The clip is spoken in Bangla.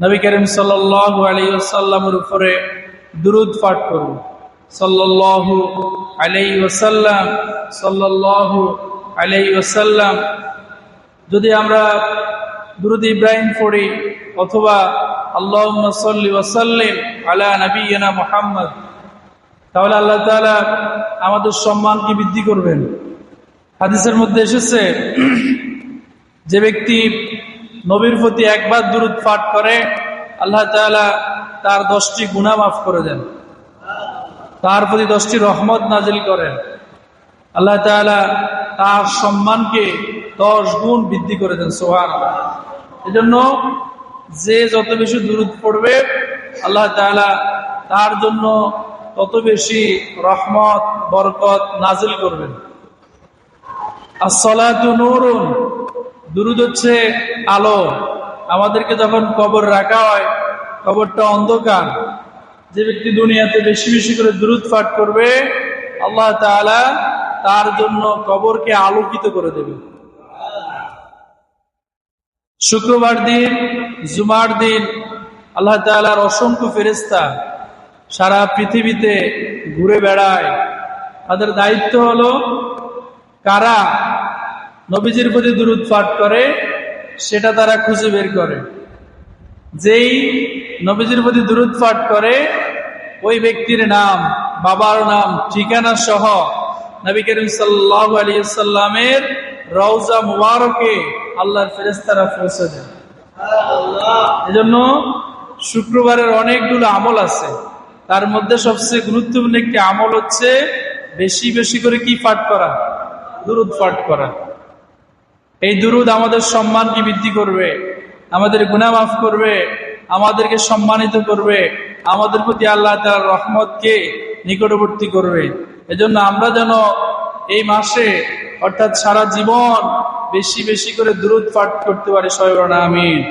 নবী করিম সাল্লাল্লাহু আলাইহি ওয়াসাল্লামের উপরে দুরূদ পাঠ করব। সাল্লাল্লাহু আলাইহি ওয়াসাল্লাম, সাল্লাল্লাহু আলাইহি ওয়াসাল্লাম। যদি আমরা দুরূদ ইব্রাহিম পড়ি অথবা আল্লাহুম্মা সাল্লি ওয়া সাল্লিম আলা নাবিয়িনা মুহাম্মদ, তাহলে আল্লাহ তাআলা আমাদের সম্মানকে বৃদ্ধি করবেন। হাদিসের মধ্যে এসেছে, যে ব্যক্তি নবীর প্রতি একবার দুরূদ পাঠ করে আল্লাহ তাআলা তার 10টি গুনাহ মাফ করে দেন, তার প্রতি 10টি রহমত নাজিল করেন। আল্লাহ তাআলা তার সম্মানকে 10 গুণ বৃদ্ধি করে দেন। সুবহানাল্লাহ। এজন্য যে যত বেশি দুরূদ পড়বে আল্লাহ তাআলা তার জন্য তত বেশি রহমত বরকত নাজিল করবেন। আসসালাতু নূরুন, দুরূদ হচ্ছে আলো। আমাদেরকে যখন কবর রাখা হয়, কবরটা অন্ধকার। যে ব্যক্তি দুনিয়াতে বেশি বেশি করে দুরূদ পাঠ করবে আল্লাহ তাআলা তার জন্য কবরকে আলোকিত করে দেবে। শুক্রবার দিন, জুমার দিন আল্লাহ তাআলার অসংখ্য ফেরেশতা সারা পৃথিবীতে ঘুরে বেড়ায়। তাদের দায়িত্ব হলো কারা নবীজির প্রতি দুরূদ পাঠ করে সেটা তারা খুঁজে বের করে। যেই নবীজির প্রতি দুরূদ পাঠ করে ওই ব্যক্তির নাম, বাবার নাম, ঠিকানা সহ নবী করিম সাল্লাল্লাহু আলাইহি ওয়াসাল্লামের রওজা মুবারকে আল্লাহর ফেরেশতারা পৌঁছে দেন। এজন্য শুক্রবারের অনেকগুলো আমল আছে, তার মধ্যে সবচেয়ে গুরুত্বপূর্ণ একটি আমল হচ্ছে বেশি বেশি করে কি পাঠ করা? দুরূদ পাঠ করা। এই দুরূদ আমাদের সম্মানকে বৃদ্ধি করবে, আমাদের গুনাহ মাফ করবে, আমাদেরকে সম্মানিত করবে, আমাদের প্রতি আল্লাহ তাআলার রহমতকে নিকটবর্তী করবে। এজন্য আমরা যেন এই মাসে অর্থাৎ সারা জীবন বেশি বেশি করে দুরূদ পাঠ করতে পারি। সবাই বলেন আমিন।